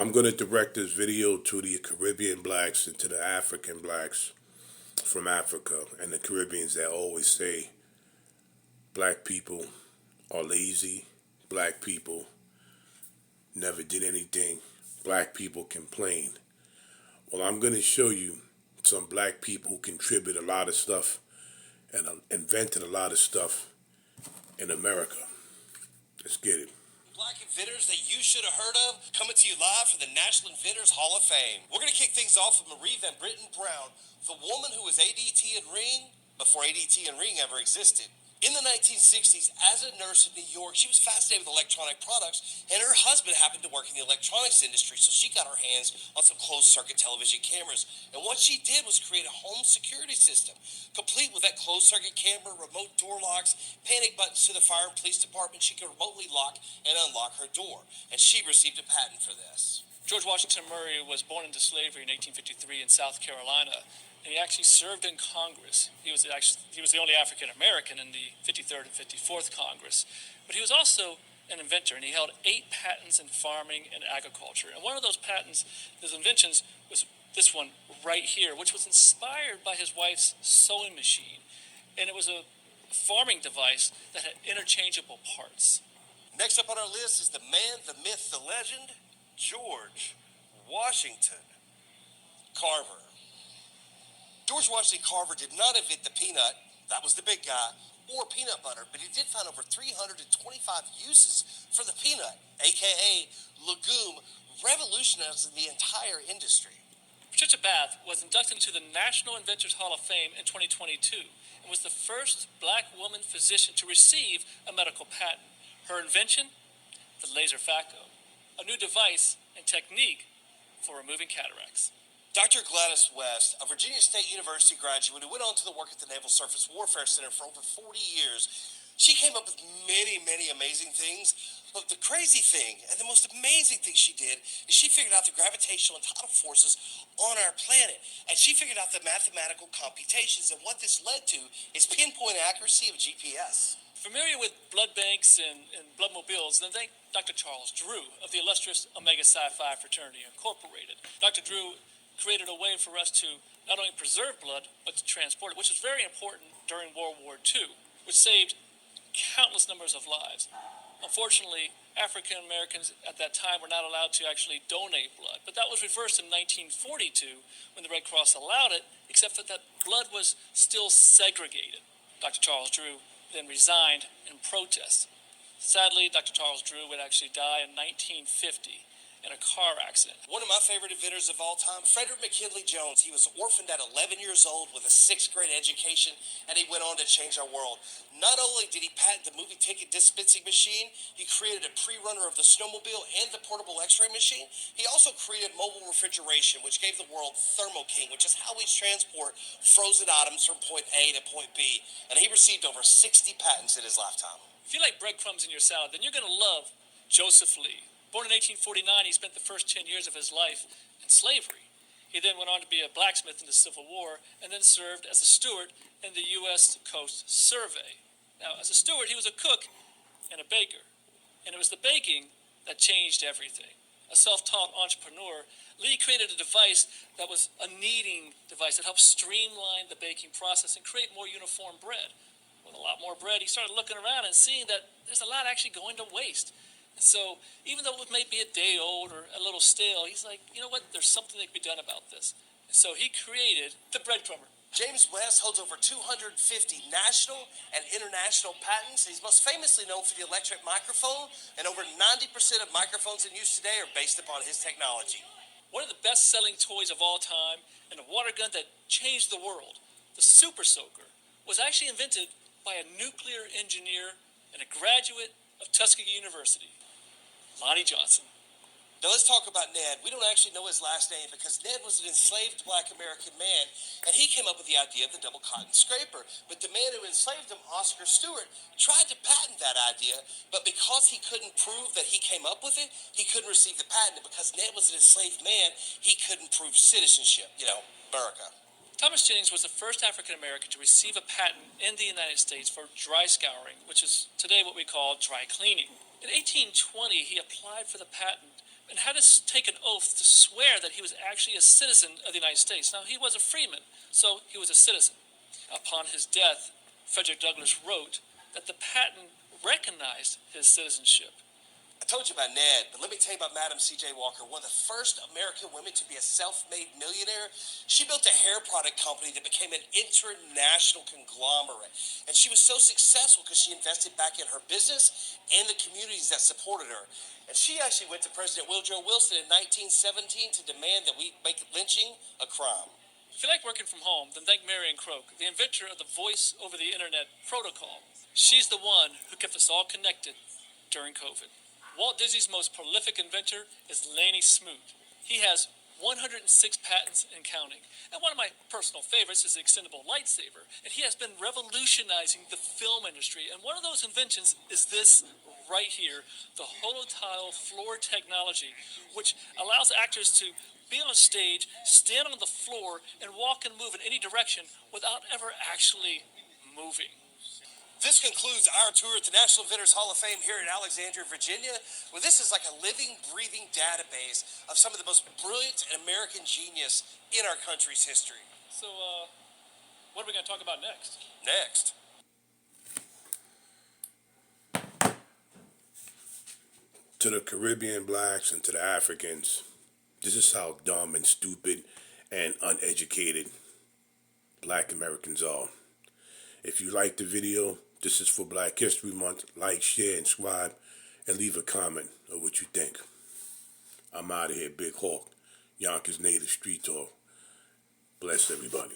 I'm going to direct this video to the Caribbean blacks and to the African blacks from Africa and the Caribbeans that always say black people are lazy, black people never did anything, black people complain. Well, I'm going to show you some black people who contribute a lot of stuff and invented a lot of stuff in America. Let's get it. Black inventors that you should have heard of, coming to you live from the National Inventors Hall of Fame. We're going to kick things off with Marie Van Britten Brown, the woman who was ADT and Ring before ADT and Ring ever existed. In the 1960s, as a nurse in New York, she was fascinated with electronic products, and her husband happened to work in the electronics industry, so she got her hands on some closed-circuit television cameras. And what she did was create a home security system, complete with that closed-circuit camera, remote door locks, panic buttons to the fire and police department. She could remotely lock and unlock her door, and she received a patent for this. George Washington Murray was born into slavery in 1853 in South Carolina. And he actually served in Congress. He was the only African American in the 53rd and 54th Congress. But he was also an inventor, and he held 8 patents in farming and agriculture. And one of those patents, his inventions, was this one right here, which was inspired by his wife's sewing machine. And it was a farming device that had interchangeable parts. Next up on our list is the man, the myth, the legend, George Washington Carver. George Washington Carver did not invent the peanut, that was the big guy, or peanut butter, but he did find over 325 uses for the peanut, aka legume, revolutionizing the entire industry. Patricia Bath was inducted into the National Inventors Hall of Fame in 2022 and was the first black woman physician to receive a medical patent. Her invention, the laser phaco, a new device and technique for removing cataracts. Dr. Gladys West, a Virginia State University graduate who went on to work at the Naval Surface Warfare Center for over 40 years, she came up with many, many amazing things. But the crazy thing, and the most amazing thing she did, is she figured out the gravitational and tidal forces on our planet. And she figured out the mathematical computations. And what this led to is pinpoint accuracy of GPS. Familiar with blood banks and blood mobiles, then thank Dr. Charles Drew of the illustrious Omega Psi Phi Fraternity Incorporated. Dr. Drew created a way for us to not only preserve blood, but to transport it, which was very important during World War II, which saved countless numbers of lives. Unfortunately, African Americans at that time were not allowed to actually donate blood, but that was reversed in 1942 when the Red Cross allowed it, except that blood was still segregated. Dr. Charles Drew then resigned in protest. Sadly, Dr. Charles Drew would actually die in 1950. In a car accident. One of my favorite inventors of all time, Frederick McKinley Jones. He was orphaned at 11 years old with a 6th grade education, and he went on to change our world. Not only did he patent the movie ticket dispensing machine, he created a pre-runner of the snowmobile and the portable x-ray machine. He also created mobile refrigeration, which gave the world Thermo King, which is how we transport frozen items from point A to point B. And he received over 60 patents in his lifetime. If you like breadcrumbs in your salad, then you're going to love Joseph Lee. Born in 1849, he spent the first 10 years of his life in slavery. He then went on to be a blacksmith in the Civil War and then served as a steward in the U.S. Coast Survey. Now, as a steward, he was a cook and a baker. And it was the baking that changed everything. A self-taught entrepreneur, Lee created a device that was a kneading device that helped streamline the baking process and create more uniform bread. With a lot more bread, he started looking around and seeing that there's a lot actually going to waste. So even though it may be a day old or a little stale, he's like, you know what, there's something that can be done about this. And so he created the breadcrumber. James West holds over 250 national and international patents. He's most famously known for the electric microphone, and over 90% of microphones in use today are based upon his technology. One of the best-selling toys of all time and a water gun that changed the world, the Super Soaker, was actually invented by a nuclear engineer and a graduate of Tuskegee University. Lonnie Johnson. Now let's talk about Ned. We don't actually know his last name because Ned was an enslaved black American man, and he came up with the idea of the double cotton scraper. But the man who enslaved him, Oscar Stewart, tried to patent that idea, but because he couldn't prove that he came up with it, he couldn't receive the patent. And because Ned was an enslaved man, he couldn't prove citizenship, America. Thomas Jennings was the first African American to receive a patent in the United States for dry scouring, which is today what we call dry cleaning. In 1820, he applied for the patent and had to take an oath to swear that he was actually a citizen of the United States. Now, he was a freeman, so he was a citizen. Upon his death, Frederick Douglass wrote that the patent recognized his citizenship. I told you about Ned, but let me tell you about Madam C.J. Walker, one of the first American women to be a self-made millionaire. She built a hair product company that became an international conglomerate. And she was so successful because she invested back in her business and the communities that supported her. And she actually went to President Woodrow Wilson in 1917 to demand that we make lynching a crime. If you like working from home, then thank Marion Croak, the inventor of the voice over the internet protocol. She's the one who kept us all connected during COVID. Walt Disney's most prolific inventor is Laney Smoot. He has 106 patents and counting. And one of my personal favorites is the extendable lightsaber. And he has been revolutionizing the film industry. And one of those inventions is this right here, the holotile floor technology, which allows actors to be on a stage, stand on the floor, and walk and move in any direction without ever actually moving. This concludes our tour at the National Inventors Hall of Fame here in Alexandria, Virginia, where this is like a living, breathing database of some of the most brilliant and American genius in our country's history. So, what are we going to talk about next? Next. To the Caribbean blacks and to the Africans, this is how dumb and stupid and uneducated black Americans are. If you like the video, this is for Black History Month. Like, share, and subscribe, and leave a comment of what you think. I'm out of here, Big Hawk, Yonkers Native Street Talk. Bless everybody.